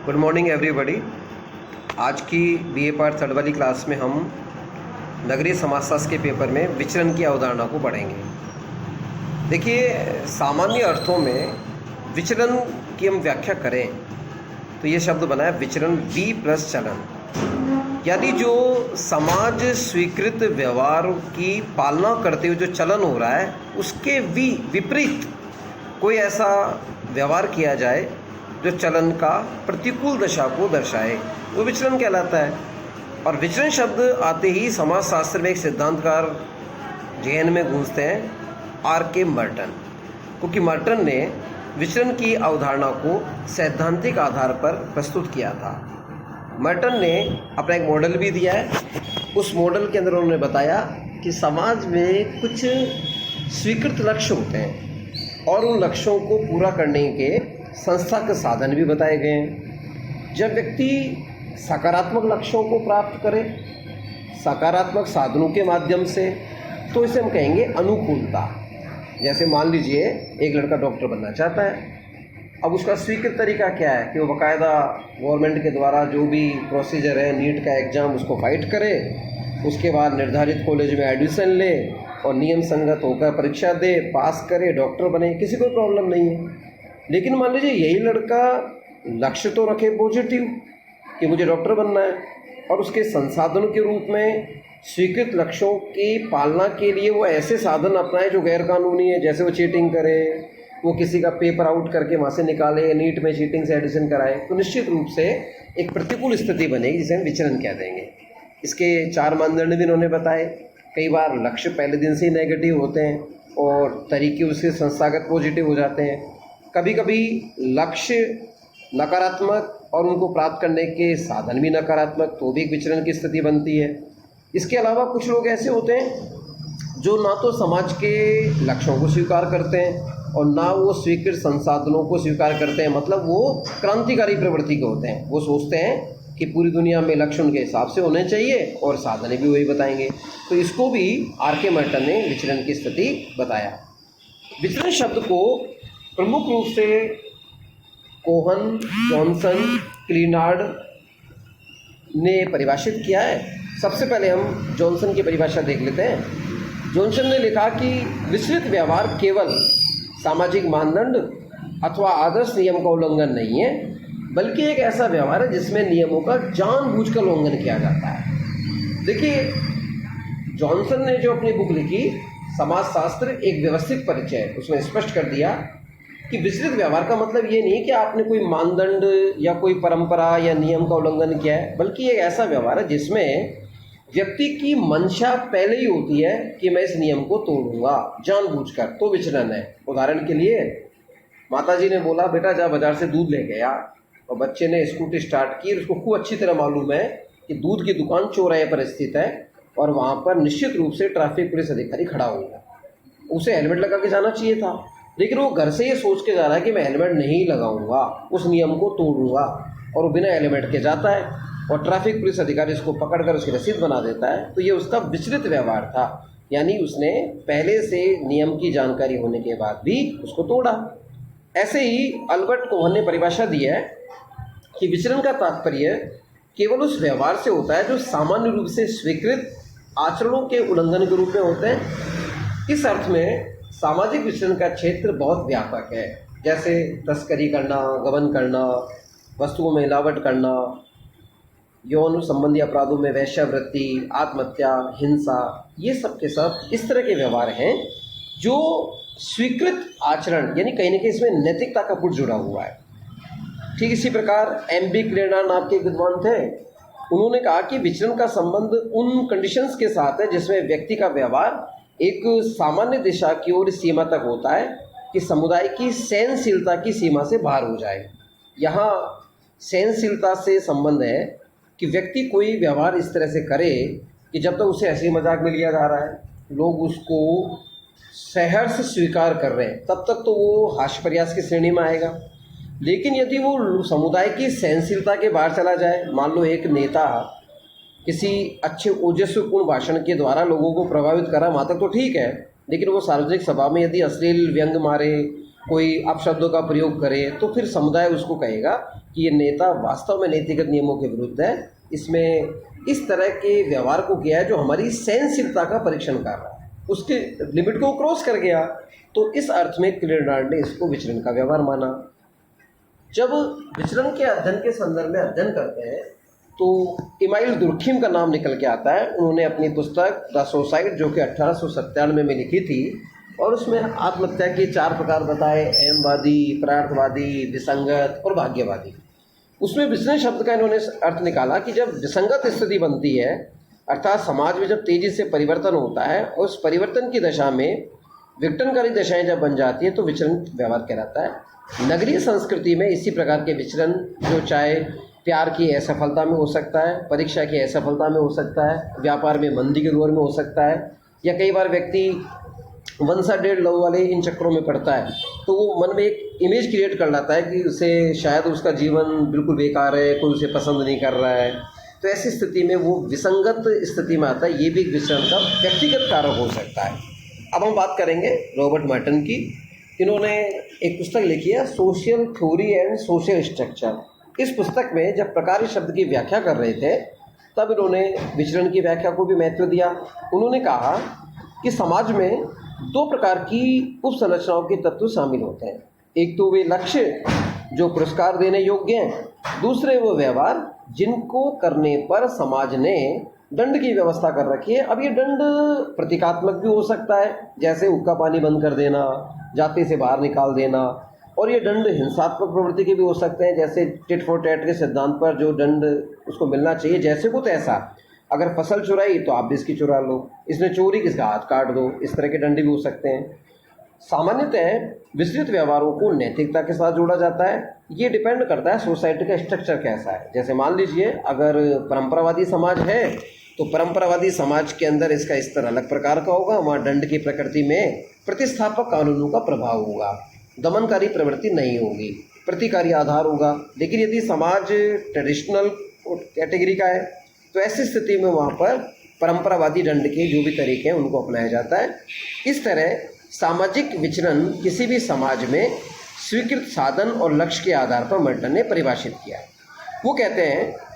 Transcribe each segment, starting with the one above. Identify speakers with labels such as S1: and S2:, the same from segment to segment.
S1: Good morning everybody. आज की BA part third वाली क्लास में हम नगरीय समाजशास्त्र के पेपर में विचरण की अवधारणा को पढ़ेंगे। देखिए, सामान्य अर्थों में विचरण की हम व्याख्या करें तो ये शब्द बना है विचरण वी प्लस चलन, यानी जो समाज स्वीकृत व्यवहार की पालना करते हुए जो चलन हो रहा है उसके विपरीत कोई ऐसा व्यवहार किया जाए जो चलन का प्रतिकूल दशा को दर्शाए, वो विचरण कहलाता है। और विचरण शब्द आते ही समाजशास्त्र में एक सिद्धांतकार जहन में गूंजते हैं, आर.के. मर्टन, क्योंकि मर्टन ने विचरण की अवधारणा को सैद्धांतिक आधार पर प्रस्तुत किया था। मर्टन ने अपना एक मॉडल भी दिया है। उस मॉडल के अंदर उन्होंने बताया कि समाज में कुछ स्वीकृत लक्ष्य होते हैं और उन लक्ष्यों को पूरा करने के संस्था के साधन भी बताए गए हैं। जब व्यक्ति सकारात्मक लक्ष्यों को प्राप्त करे सकारात्मक साधनों के माध्यम से, तो इसे हम कहेंगे अनुकूलता। जैसे मान लीजिए एक लड़का डॉक्टर बनना चाहता है, अब उसका स्वीकृत तरीका क्या है कि वो बाकायदा गवर्नमेंट के द्वारा जो भी प्रोसीजर है, नीट का एग्ज़ाम, उसको फाइट करे, उसके बाद निर्धारित कॉलेज में एडमिशन ले और नियम संगत होकर परीक्षा दे, पास करे, डॉक्टर बने, किसी को प्रॉब्लम नहीं है। लेकिन मान लीजिए यही लड़का लक्ष्य तो रखे पॉजिटिव कि मुझे डॉक्टर बनना है, और उसके संसाधनों के रूप में स्वीकृत लक्ष्यों की पालना के लिए वो ऐसे साधन अपनाए जो गैर कानूनी है, जैसे वो चीटिंग करे, वो किसी का पेपर आउट करके वहाँ से निकाले, नीट में चीटिंग से एडमिशन कराए, तो निश्चित रूप से एक प्रतिकूल स्थिति बनेगी जिसे हम विचरण कह देंगे। इसके 4 मानदंड भी उन्होंने बताए। कई बार लक्ष्य पहले दिन से ही नेगेटिव होते हैं और तरीके उसके संस्थागत पॉजिटिव हो जाते हैं। कभी कभी लक्ष्य नकारात्मक और उनको प्राप्त करने के साधन भी नकारात्मक, तो भी एक विचरण की स्थिति बनती है। इसके अलावा कुछ लोग ऐसे होते हैं जो ना तो समाज के लक्ष्यों को स्वीकार करते हैं और ना वो स्वीकृत संसाधनों को स्वीकार करते हैं, मतलब वो क्रांतिकारी प्रवृत्ति के होते हैं। वो सोचते हैं कि पूरी दुनिया में लक्ष्य उनके हिसाब से होने चाहिए और साधन भी वही बताएंगे। तो इसको भी आर.के. मर्टन ने विचरण की स्थिति बताया। विचरण शब्द को प्रमुख रूप से कोहन, जॉनसन, क्लीनार्ड ने परिभाषित किया है। सबसे पहले हम जॉनसन की परिभाषा देख लेते हैं। जॉनसन ने लिखा कि विस्तृत व्यवहार केवल सामाजिक मानदंड अथवा आदर्श नियम का उल्लंघन नहीं है, बल्कि एक ऐसा व्यवहार है जिसमें नियमों का जानबूझकर उल्लंघन किया जाता है। देखिए, जॉनसन ने जो अपनी बुक लिखी समाजशास्त्र एक व्यवस्थित परिचय, उसमें स्पष्ट कर दिया कि विस्तृत व्यवहार का मतलब ये नहीं कि आपने कोई मानदंड या कोई परंपरा या नियम का उल्लंघन किया है, बल्कि एक ऐसा व्यवहार है जिसमें व्यक्ति की मंशा पहले ही होती है कि मैं इस नियम को तोड़ूंगा जानबूझकर, तो विचरण है। उदाहरण के लिए, माताजी ने बोला बेटा जा बाजार से दूध लेके आ, और बच्चे ने स्कूटी स्टार्ट की। उसको खूब अच्छी तरह मालूम है कि दूध की दुकान चौराहे पर स्थित है और वहाँ पर निश्चित रूप से ट्रैफिक पुलिस अधिकारी खड़ा होगा। उसे हेलमेट लगा के जाना चाहिए था, लेकिन वो घर से ये सोच के जा रहा है कि मैं हेलमेट नहीं लगाऊंगा, उस नियम को तोड़ूंगा, और वो बिना हेलमेट के जाता है और ट्रैफिक पुलिस अधिकारी उसको पकड़कर उसकी रसीद बना देता है। तो ये उसका विचलित व्यवहार था, यानी उसने पहले से नियम की जानकारी होने के बाद भी उसको तोड़ा। ऐसे ही अल्बर्ट कोहन ने परिभाषा दी है कि विचरण का तात्पर्य केवल उस व्यवहार से होता है जो सामान्य रूप से स्वीकृत आचरणों के उल्लंघन के रूप में होते हैं। इस अर्थ में सामाजिक विचरण का क्षेत्र बहुत व्यापक है, जैसे तस्करी करना, गबन करना, वस्तुओं में मिलावट करना, यौन संबंधी अपराधों में वेश्यावृत्ति, आत्महत्या, हिंसा, ये सब के सब इस तरह के व्यवहार हैं जो स्वीकृत आचरण, यानी कहीं ना कहीं इसमें नैतिकता का पुट जुड़ा हुआ है। ठीक इसी प्रकार M.B. क्लेनार्ड नाम के विद्वान थे, उन्होंने कहा कि विचरण का संबंध उन कंडीशंस के साथ है जिसमें व्यक्ति का व्यवहार एक सामान्य दिशा की ओर सीमा तक होता है कि समुदाय की सहनशीलता की सीमा से बाहर हो जाए। यहाँ सहनशीलता से संबंध है कि व्यक्ति कोई व्यवहार इस तरह से करे कि जब तक उसे हंसी मजाक में लिया जा रहा है, लोग उसको सहर्ष स्वीकार कर रहे हैं, तब तक तो वो हास्य प्रयास की श्रेणी में आएगा। लेकिन यदि वो समुदाय की सहनशीलता के बाहर चला जाए, मान लो एक नेता किसी अच्छे ओजस्वीपूर्ण भाषण के द्वारा लोगों को प्रभावित करा, वहाँ तक तो ठीक है, लेकिन वो सार्वजनिक सभा में यदि अश्लील व्यंग मारे कोई अपशब्दों का प्रयोग करे तो फिर समुदाय उसको कहेगा कि ये नेता वास्तव में नीतिगत नियमों के विरुद्ध है, इसमें इस तरह के व्यवहार को किया है जो हमारी सहनशीलता का परीक्षण कर रहा है, उसके लिमिट को क्रॉस कर गया। तो इस अर्थ में किरकेगार्ड ने इसको विचरण का व्यवहार माना। जब विचरण के अध्ययन के संदर्भ में अध्ययन करते हैं तो इमाइल दुर्खिम का नाम निकल के आता है। उन्होंने अपनी पुस्तक द सोसाइटी जो कि 1897 में लिखी थी और उसमें आत्महत्या के 4 प्रकार बताए, अहमवादी, परार्थवादी, विसंगत और भाग्यवादी। उसमें विचरण शब्द का इन्होंने अर्थ निकाला कि जब विसंगत स्थिति बनती है, अर्थात समाज में जब तेजी से परिवर्तन होता है और उस परिवर्तन की दशा में विघटनकारी दशाएं जब बन जाती है तो विचरण व्यवहार कहलाता है। नगरीय संस्कृति में इसी प्रकार के विचरण जो चाहे प्यार की असफलता में हो सकता है, परीक्षा की असफलता में हो सकता है, व्यापार में मंदी के दौर में हो सकता है, या कई बार व्यक्ति वन साइडेड लव वाले इन चक्रों में पड़ता है तो वो मन में एक इमेज क्रिएट कर लाता है कि उसे शायद उसका जीवन बिल्कुल बेकार है, कोई उसे पसंद नहीं कर रहा है। तो ऐसी स्थिति में वो विसंगत स्थिति में आता है। ये भी एक विचरण का व्यक्तिगत कारक हो सकता है। अब हम बात करेंगे रॉबर्ट मर्टन की। इन्होंने एक पुस्तक लिखी है social theory and social structure. इस पुस्तक में जब प्रकार शब्द की व्याख्या कर रहे थे तब इन्होंने विचरण की व्याख्या को भी महत्व दिया। उन्होंने कहा कि समाज में 2 प्रकार की उपसंरचनाओं के तत्व शामिल होते हैं। एक तो वे लक्ष्य जो पुरस्कार देने योग्य हैं, दूसरे वो व्यवहार जिनको करने पर समाज ने दंड की व्यवस्था कर रखी है। अब ये दंड प्रतीकात्मक भी हो सकता है, जैसे हुक्का पानी बंद कर देना, जाति से बाहर निकाल देना, और ये दंड हिंसात्मक प्रवृत्ति के भी हो सकते हैं, जैसे टिट फॉर टैट के सिद्धांत पर जो दंड उसको मिलना चाहिए जैसे को तैसा। अगर फसल चुराई तो आप भी इसकी चुरा लो, इसने चोरी किसका हाथ काट दो, इस तरह के दंड भी हो सकते हैं। सामान्यतः विस्तृत व्यवहारों को नैतिकता के साथ जोड़ा जाता है। ये डिपेंड करता है सोसाइटी का स्ट्रक्चर कैसा है। जैसे मान लीजिए अगर परंपरावादी समाज है तो परंपरावादी समाज के अंदर इसका स्तर अलग प्रकार का होगा, वहाँ दंड की प्रकृति में प्रतिस्थापक कानूनों का प्रभाव होगा, दमनकारी प्रवृत्ति नहीं होगी, प्रतिकारी आधार होगा। लेकिन यदि समाज ट्रेडिशनल कैटेगरी का है तो ऐसी स्थिति में वहाँ पर परंपरावादी दंड के जो भी तरीके हैं उनको अपनाया जाता है। इस तरह सामाजिक विचरण किसी भी समाज में स्वीकृत साधन और लक्ष्य के आधार पर मर्टन ने परिभाषित किया है। वो कहते हैं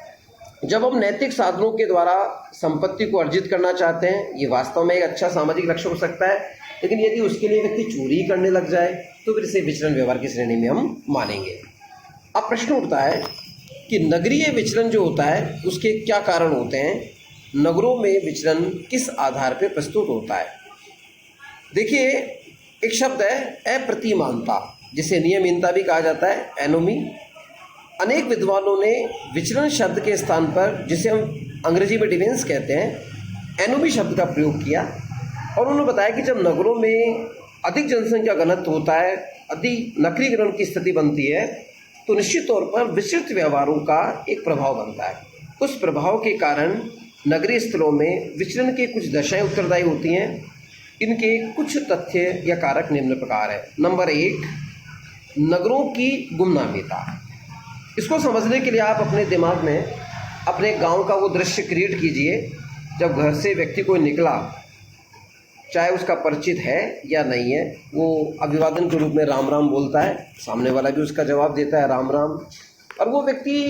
S1: जब हम नैतिक साधनों के द्वारा संपत्ति को अर्जित करना चाहते हैं, ये वास्तव में एक अच्छा सामाजिक लक्ष्य हो सकता है, लेकिन यदि उसके लिए व्यक्ति चोरी करने लग जाए तो फिर इसे विचरण व्यवहार की श्रेणी में हम मानेंगे। अब प्रश्न उठता है कि नगरीय विचरण जो होता है उसके क्या कारण होते हैं, नगरों में विचरण किस आधार पर प्रस्तुत होता है। देखिए, एक शब्द है अप्रतिमानता, जिसे नियमहीनता भी कहा जाता है, एनोमी। अनेक विद्वानों ने विचरण शब्द के स्थान पर, जिसे हम अंग्रेजी में डिफेंस कहते हैं, एनोमी शब्द का प्रयोग किया और उन्होंने बताया कि जब नगरों में अधिक जनसंख्या घनत्व होता है, अधिक नगरीकरण की स्थिति बनती है तो निश्चित तौर पर विस्तृत व्यवहारों का एक प्रभाव बनता है। उस प्रभाव के कारण नगरीय स्थलों में विचरण की कुछ दशाएं उत्तरदायी होती हैं। इनके कुछ तथ्य या कारक निम्न प्रकार है। नंबर 1, नगरों की गुमनामीता। इसको समझने के लिए आप अपने दिमाग में अपने गांव का वो दृश्य क्रिएट कीजिए जब घर से व्यक्ति कोई निकला, चाहे उसका परिचित है या नहीं है, वो अभिवादन के रूप में राम राम बोलता है, सामने वाला भी उसका जवाब देता है राम राम, और वो व्यक्ति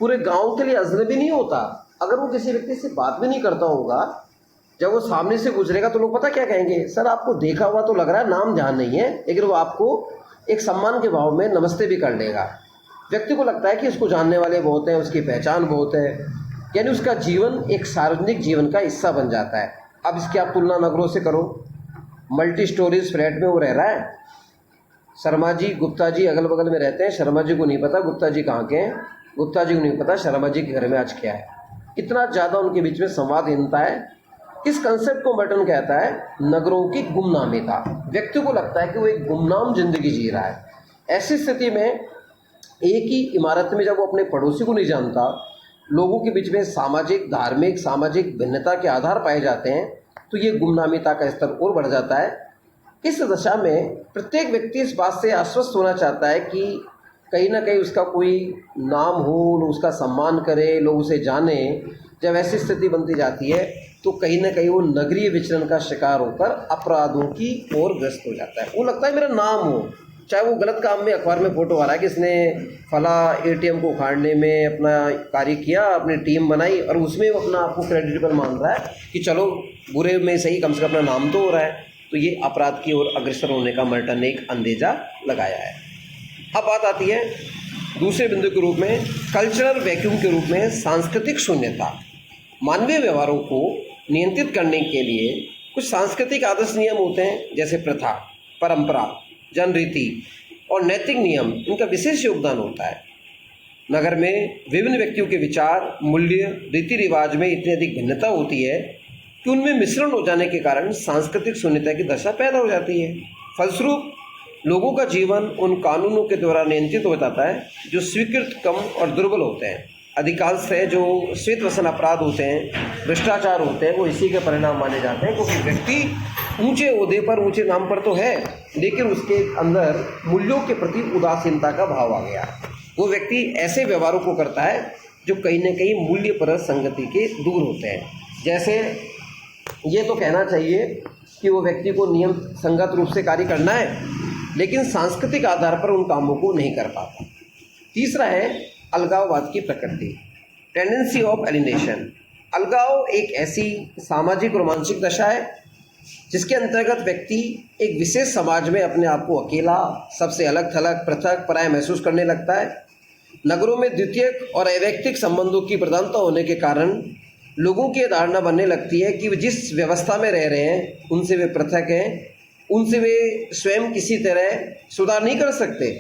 S1: पूरे गांव के लिए अजनबी नहीं होता। अगर वो किसी व्यक्ति से बात भी नहीं करता होगा, जब वो सामने से गुजरेगा तो लोग पता क्या कहेंगे, सर आपको देखा हुआ तो लग रहा है, नाम ध्यान नहीं है, लेकिन वो आपको एक सम्मान के भाव में नमस्ते भी कर लेगा। व्यक्ति को लगता है कि इसको जानने वाले बहुत हैं, उसकी पहचान बहुत है, यानी उसका जीवन एक सार्वजनिक जीवन का हिस्सा बन जाता है। अब इसकी आप तुलना नगरों से करो। मल्टी स्टोरीज फ्लैट में वो रह रहा है, शर्मा जी गुप्ता जी अगल बगल में रहते हैं, शर्मा जी को नहीं पता गुप्ता जी कहाँ के हैं, गुप्ता जी को नहीं पता शर्मा जी के घर में आज क्या है। इतना ज़्यादा उनके बीच में संवादहीनता है। इस कंसेप्ट को मर्टन कहता है नगरों की गुमनामीता। व्यक्ति को लगता है कि वो एक गुमनाम जिंदगी जी रहा है। ऐसी स्थिति में एक ही इमारत में जब वो अपने पड़ोसी को नहीं जानता, लोगों के बीच में सामाजिक धार्मिक सामाजिक भिन्नता के आधार पाए जाते हैं, तो ये गुमनामीता का स्तर और बढ़ जाता है। इस दशा में प्रत्येक व्यक्ति इस बात से आश्वस्त होना चाहता है कि कहीं ना कहीं उसका कोई नाम हो, लोग उसका सम्मान करें, लोग उसे जाने। जब ऐसी स्थिति बनती जाती है तो कहीं ना कहीं वो नगरीय विचरण का शिकार होकर अपराधों की ओर ग्रस्त हो जाता है। वो लगता है मेरा नाम हो, चाहे वो गलत काम में अखबार में फोटो आ रहा है कि इसने फला एटीएम को उखाड़ने में अपना कार्य किया, अपनी टीम बनाई, और उसमें वो अपना आपको क्रेडिटेबल मान रहा है कि चलो बुरे में सही कम से कम अपना नाम तो हो रहा है, तो ये अपराध की ओर अग्रसर होने का मल्टन ने एक अंदेजा लगाया है। अब बात आती है दूसरे बिंदु के रूप में कल्चरल वैक्यूम के रूप में सांस्कृतिक शून्यता। मानवीय व्यवहारों को नियंत्रित करने के लिए कुछ सांस्कृतिक आदर्श नियम होते हैं, जैसे प्रथा, परंपरा, जनरीति और नैतिक नियम, इनका विशेष योगदान होता है। नगर में विभिन्न व्यक्तियों के विचार, मूल्य, रीति रिवाज में इतनी अधिक भिन्नता होती है कि उनमें मिश्रण हो जाने के कारण सांस्कृतिक शून्यता की दशा पैदा हो जाती है। फलस्वरूप लोगों का जीवन उन कानूनों के द्वारा नियंत्रित हो जाता है जो स्वीकृत, कम और दुर्बल होते हैं। अधिकांश से जो श्वेत वसन अपराध होते हैं, भ्रष्टाचार होते हैं, वो इसी के परिणाम माने जाते हैं, क्योंकि व्यक्ति ऊंचे ओहदे पर, ऊंचे नाम पर तो है, लेकिन उसके अंदर मूल्यों के प्रति उदासीनता का भाव आ गया। वो व्यक्ति ऐसे व्यवहारों को करता है जो कहीं न कहीं मूल्यपरक संगति के दूर होते हैं। जैसे ये तो कहना चाहिए कि वो व्यक्ति को नियम संगत रूप से कार्य करना है, लेकिन सांस्कृतिक आधार पर उन कामों को नहीं कर पाता। तीसरा है अलगाववाद की प्रकृति, टेंडेंसी ऑफ एलिनेशन। अलगाव एक ऐसी सामाजिक और मानसिक दशा है जिसके अंतर्गत व्यक्ति एक विशेष समाज में अपने आप को अकेला, सबसे अलग थलग, पृथक, पराया महसूस करने लगता है। नगरों में द्वितीयक और अवैयक्तिक संबंधों की प्रधानता होने के कारण लोगों की धारणा बनने लगती है कि वे जिस व्यवस्था में रह रहे हैं उनसे वे पृथक हैं, उनसे वे स्वयं किसी तरह सुधार नहीं कर सकते।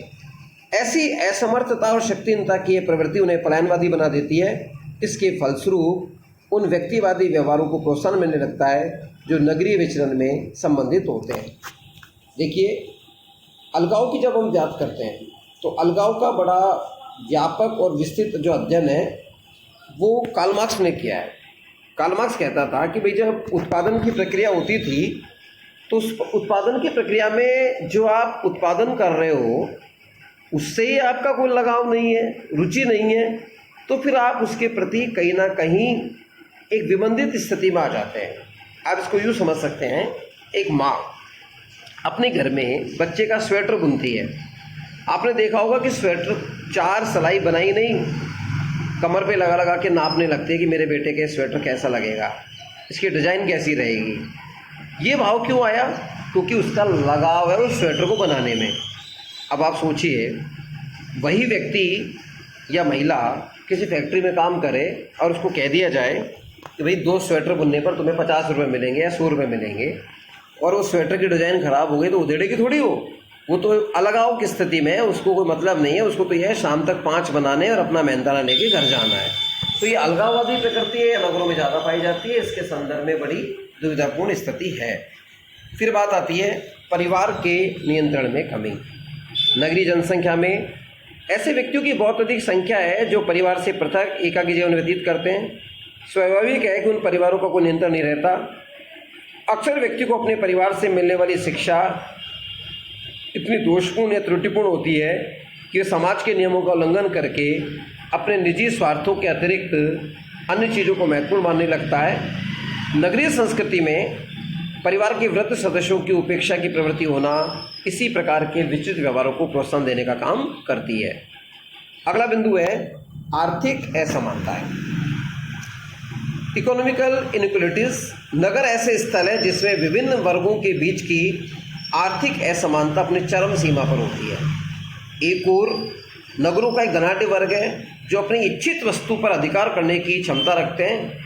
S1: ऐसी असमर्थता और शक्तिहीनता की यह प्रवृत्ति उन्हें पलायनवादी बना देती है। इसके फलस्वरूप उन व्यक्तिवादी व्यवहारों को प्रोत्साहन मिलने लगता है जो नगरीय विचरण में संबंधित होते हैं। देखिए, अलगाव की जब हम बात करते हैं तो अलगाव का बड़ा व्यापक और विस्तृत जो अध्ययन है वो कार्ल मार्क्स ने किया है। कार्ल मार्क्स कहता था कि भाई जब उत्पादन की प्रक्रिया होती थी तो उस उत्पादन की प्रक्रिया में जो आप उत्पादन कर रहे हो उससे ही आपका कोई लगाव नहीं है, रुचि नहीं है, तो फिर आप उसके प्रति कहीं ना कहीं एक विबंधित स्थिति में आ जाते हैं। आप इसको यूँ समझ सकते हैं, एक माँ अपने घर में बच्चे का स्वेटर बुनती है। आपने देखा होगा कि स्वेटर 4 सिलाई बनाई नहीं, कमर पे लगा लगा के नापने लगती है कि मेरे बेटे के स्वेटर कैसा लगेगा, इसकी डिज़ाइन कैसी रहेगी। ये भाव क्यों आया? क्योंकि उसका लगाव है उस स्वेटर को बनाने में। अब आप सोचिए, वही व्यक्ति या महिला किसी फैक्ट्री में काम करे और उसको कह दिया जाए कि भाई 2 स्वेटर बुनने पर तुम्हें 50 रुपये मिलेंगे या 100 रुपये मिलेंगे, और वो स्वेटर की डिज़ाइन ख़राब हो गई तो उधेड़ेगी थोड़ी वो तो अलगाव की स्थिति में है, उसको कोई मतलब नहीं है, उसको तो यह है शाम तक 5 बनाने और अपना मेहनताना लेके घर जाना है। तो ये अलगाववादी प्रकृति है, नगरों में ज़्यादा पाई जाती है। इसके संदर्भ में बड़ी दुविधापूर्ण स्थिति है। फिर बात आती है परिवार के नियंत्रण में कमी। नगरीय जनसंख्या में ऐसे व्यक्तियों की बहुत अधिक संख्या है जो परिवार से पृथक एकाकी जीवन व्यतीत करते हैं। स्वाभाविक है कि उन परिवारों का कोई नियंत्रण नहीं रहता। अक्सर व्यक्ति को अपने परिवार से मिलने वाली शिक्षा इतनी दोषपूर्ण या त्रुटिपूर्ण होती है कि वे समाज के नियमों का उल्लंघन करके अपने निजी स्वार्थों के अतिरिक्त अन्य चीज़ों को महत्वपूर्ण मानने लगता है। नगरीय संस्कृति में परिवार के वृद्ध सदस्यों की उपेक्षा की प्रवृत्ति होना इसी प्रकार के विचित्र व्यवहारों को प्रोत्साहन देने का काम करती है। अगला बिंदु है आर्थिक असमानताएं, इकोनॉमिकल इनइक्वालिटीज। नगर ऐसे स्थल है जिसमें विभिन्न वर्गों के बीच की आर्थिक असमानता अपनी चरम सीमा पर होती है। एक ओर नगरों का एक धनाढ्य वर्ग है जो अपनी इच्छित वस्तु पर अधिकार करने की क्षमता रखते हैं,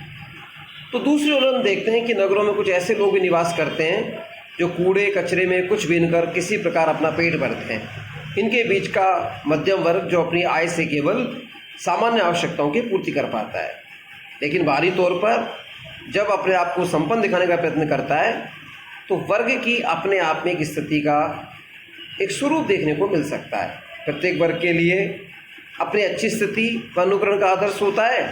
S1: तो दूसरी ओर हम देखते हैं कि नगरों में कुछ ऐसे लोग भी निवास करते हैं जो कूड़े कचरे में कुछ बीनकर किसी प्रकार अपना पेट भरते हैं। इनके बीच का मध्यम वर्ग जो अपनी आय से केवल सामान्य आवश्यकताओं की पूर्ति कर पाता है, लेकिन बाहरी तौर पर जब अपने आप को संपन्न दिखाने का प्रयत्न करता है तो वर्ग की अपने आप में एक स्थिति का एक स्वरूप देखने को मिल सकता है। प्रत्येक वर्ग के लिए अपनी अच्छी स्थिति का अनुकरण का आदर्श होता है,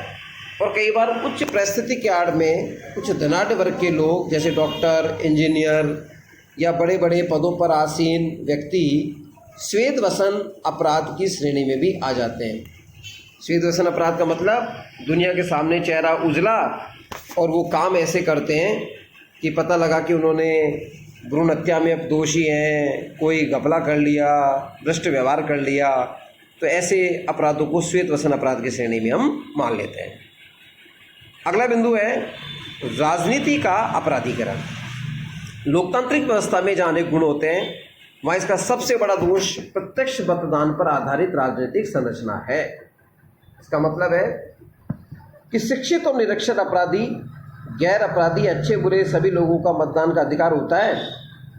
S1: और कई बार उच्च परिस्थिति के आड़ में कुछ धनाढ्य वर्ग के लोग जैसे डॉक्टर, इंजीनियर या बड़े बड़े पदों पर आसीन व्यक्ति श्वेत वसन अपराध की श्रेणी में भी आ जाते हैं। श्वेत वसन अपराध का मतलब दुनिया के सामने चेहरा उजला और वो काम ऐसे करते हैं कि पता लगा कि उन्होंने भ्रूण हत्या में अब दोषी हैं, कोई घपला कर लिया, भ्रष्ट व्यवहार कर लिया, तो ऐसे अपराधों को श्वेत वसन अपराध की श्रेणी में हम मान लेते हैं। अगला बिंदु है राजनीति का अपराधीकरण। लोकतांत्रिक व्यवस्था में जहाँ अनेक गुण होते हैं वहाँ इसका सबसे बड़ा दोष प्रत्यक्ष मतदान पर आधारित राजनीतिक संरचना है। इसका मतलब है कि शिक्षित और निरक्षर अपराधी, गैर अपराधी, अच्छे बुरे सभी लोगों का मतदान का अधिकार होता है।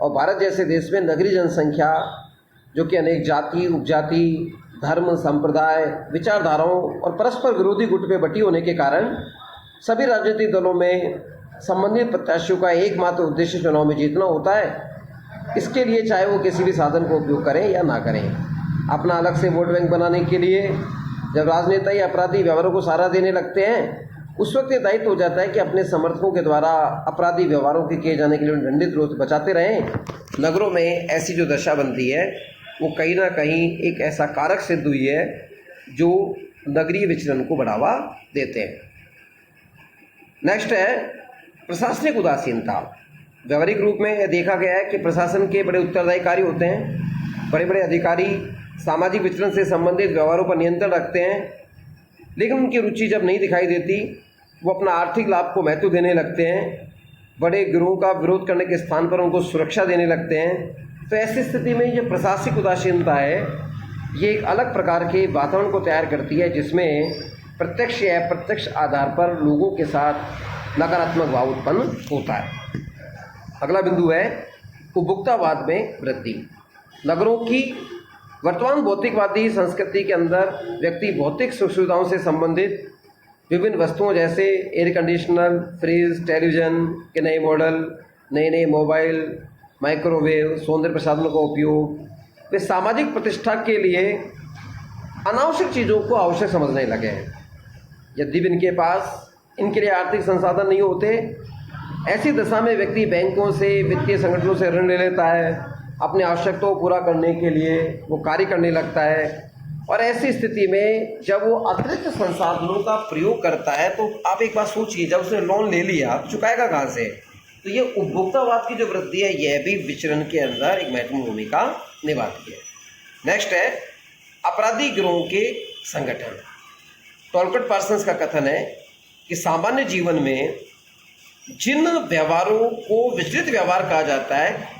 S1: और भारत जैसे देश में नगरीय जनसंख्या जो कि अनेक जाति, उपजाति, धर्म, संप्रदाय, विचारधाराओं और परस्पर विरोधी गुट में बटी होने के कारण सभी राजनीतिक दलों में संबंधित प्रत्याशियों का एकमात्र उद्देश्य चुनाव में जीतना होता है। इसके लिए चाहे वो किसी भी साधन का उपयोग करें या ना करें, अपना अलग से वोट बैंक बनाने के लिए जब राजनेता या अपराधी व्यवहारों को सहारा देने लगते हैं, उस वक्त ये दायित्व हो जाता है कि अपने समर्थकों के द्वारा अपराधी व्यवहारों के किए जाने के लिए दंडित विरोध बचाते रहें। नगरों में ऐसी जो दशा बनती है वो कहीं ना कहीं एक ऐसा कारक सिद्ध हुई है जो नगरीय विचरण को बढ़ावा देते हैं। नेक्स्ट है प्रशासनिक उदासीनता। व्यावहारिक रूप में यह देखा गया है कि प्रशासन के बड़े उत्तरदायी कार्य होते हैं। बड़े बड़े अधिकारी सामाजिक विचरण से संबंधित व्यवहारों पर नियंत्रण रखते हैं, लेकिन उनकी रुचि जब नहीं दिखाई देती वो अपना आर्थिक लाभ को महत्व देने लगते हैं, बड़े गिरोह का विरोध करने के स्थान पर उनको सुरक्षा देने लगते हैं। तो ऐसी स्थिति में ये प्रशासनिक उदासीनता है, ये एक अलग प्रकार के वातावरण को तैयार करती है जिसमें प्रत्यक्ष या अप्रत्यक्ष आधार पर लोगों के साथ नकारात्मक भाव उत्पन्न होता है। अगला बिंदु है उपभोक्तावाद में वृद्धि। नगरों की वर्तमान भौतिकवादी संस्कृति के अंदर व्यक्ति भौतिक सुख सुविधाओं से संबंधित विभिन्न वस्तुओं जैसे एयर कंडीशनर, फ्रिज, टेलीविज़न के नए मॉडल, नए नए मोबाइल, माइक्रोवेव, सौंदर्य प्रसाधनों का उपयोग वे सामाजिक प्रतिष्ठा के लिए अनावश्यक चीज़ों को आवश्यक समझने लगे हैं। यदि भी इनके पास इनके लिए आर्थिक संसाधन नहीं होते, ऐसी दशा में व्यक्ति बैंकों से, वित्तीय संगठनों से ऋण ले लेता है, अपनी आवश्यकताओं को पूरा करने के लिए वो कार्य करने लगता है। और ऐसी स्थिति में जब वो अतिरिक्त संसाधनों का प्रयोग करता है तो आप एक बात सोचिए, जब उसने लोन ले लिया तो चुकाएगा कहाँ से? तो ये उपभोक्तावाद की जो वृद्धि है यह भी विचरण के अंदर एक महत्वपूर्ण भूमिका निभाती है। नेक्स्ट है अपराधी गिरोह के संगठन। टॉलकट पार्सन्स का कथन है कि सामान्य जीवन में जिन व्यवहारों को विचलित व्यवहार कहा जाता है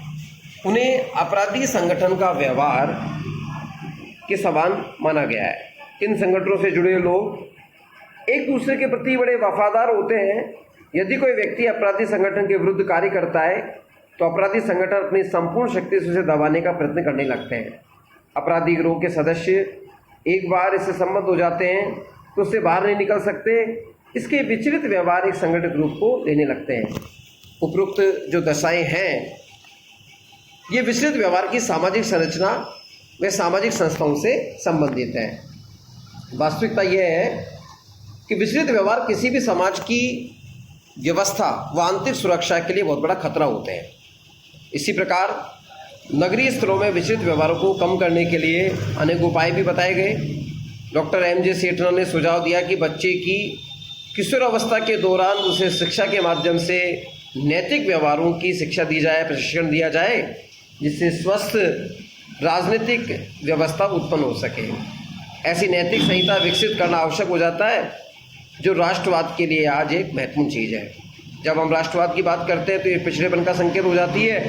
S1: उन्हें अपराधी संगठन का व्यवहार के समान माना गया है। इन संगठनों से जुड़े लोग एक दूसरे के प्रति बड़े वफादार होते हैं। यदि कोई व्यक्ति अपराधी संगठन के विरुद्ध कार्य करता है तो अपराधी संगठन अपनी संपूर्ण शक्ति से उसे दबाने का प्रयत्न करने लगते हैं। अपराधी गिरोह के सदस्य एक बार इससे सम्मत हो जाते हैं तो उससे बाहर नहीं निकल सकते। इसके विचलित व्यवहार एक संगठित रूप को लेने लगते हैं। उपरोक्त जो दशाएं हैं ये विचलित व्यवहार की सामाजिक संरचना व सामाजिक संस्थाओं से संबंधित है। वास्तविकता यह है कि विचलित व्यवहार किसी भी समाज की व्यवस्था व आंतरिक सुरक्षा के लिए बहुत बड़ा खतरा होते हैं। इसी प्रकार नगरीय स्थलों में विचलित व्यवहारों को कम करने के लिए अनेक उपाय भी बताए गए। Doctor MJ. सेठना ने सुझाव दिया कि बच्चे की किशोरावस्था के दौरान उसे शिक्षा के माध्यम से नैतिक व्यवहारों की शिक्षा दी जाए, प्रशिक्षण दिया जाए, जिससे स्वस्थ राजनीतिक व्यवस्था उत्पन्न हो सके। ऐसी नैतिक संहिता विकसित करना आवश्यक हो जाता है जो राष्ट्रवाद के लिए आज एक महत्वपूर्ण चीज़ है। जब हम राष्ट्रवाद की बात करते हैं तो ये पिछड़ेपन का संकेत हो जाती है,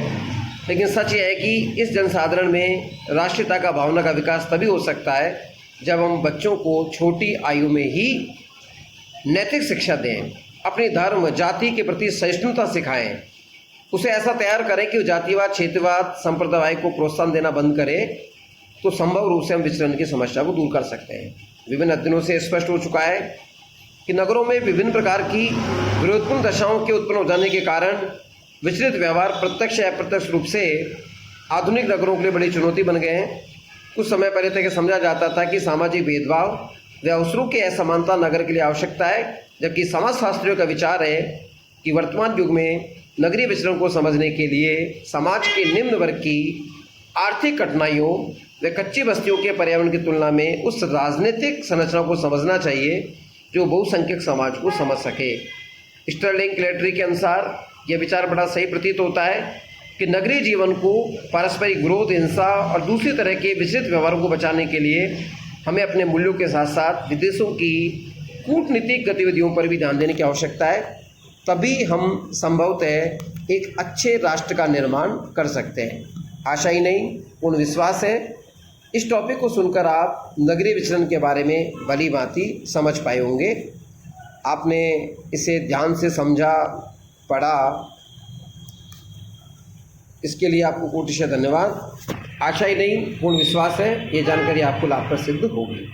S1: लेकिन सच यह है कि इस जनसाधारण में राष्ट्रीयता का भावना का विकास तभी हो सकता है जब हम बच्चों को छोटी आयु में ही नैतिक शिक्षा दें, अपनी धर्म, जाति के प्रति सहिष्णुता सिखाएं, उसे ऐसा तैयार करें कि वो जातिवाद, क्षेत्रवाद, संप्रदाय को प्रोत्साहन देना बंद करे, तो संभव रूप से हम विचरण की समस्या को दूर कर सकते हैं। विभिन्न अध्ययनों से स्पष्ट हो चुका है कि नगरों में विभिन्न प्रकार की विरोधपूर्ण दशाओं के उत्पन्न हो जाने के कारण विचलित व्यवहार प्रत्यक्ष या अप्रत्यक्ष रूप से आधुनिक नगरों के लिए बड़ी चुनौती बन गए हैं। कुछ समय पहले तक समझा जाता था कि सामाजिक भेदभाव व अवसरों की असमानता नगर के लिए आवश्यकता है, जबकि समाजशास्त्रियों का विचार है कि वर्तमान युग में नगरीय विचरण को समझने के लिए समाज के निम्न वर्ग की आर्थिक कठिनाइयों व कच्ची बस्तियों के पर्यावरण की तुलना में उस राजनीतिक संरचना को समझना चाहिए जो बहुसंख्यक समाज को समझ सके। स्टर्लिंग क्लेटरी के अनुसार यह विचार बड़ा सही प्रतीत होता है कि नगरीय जीवन को पारस्परिक विरोध, हिंसा और दूसरी तरह के विचलित व्यवहारों को बचाने के लिए हमें अपने मूल्यों के साथ साथ विदेशों की कूटनीतिक गतिविधियों पर भी ध्यान देने की आवश्यकता है। तभी हम संभवतः एक अच्छे राष्ट्र का निर्माण कर सकते हैं। आशा ही नहीं, पूर्ण विश्वास है इस टॉपिक को सुनकर आप नगरीय विचरण के बारे में भली भांति समझ पाए होंगे। आपने इसे ध्यान से समझा, पढ़ा, इसके लिए आपको कोटिशः धन्यवाद। आशा ही नहीं, पूर्ण विश्वास है ये जानकारी आपको लाभप्रद सिद्ध होगी।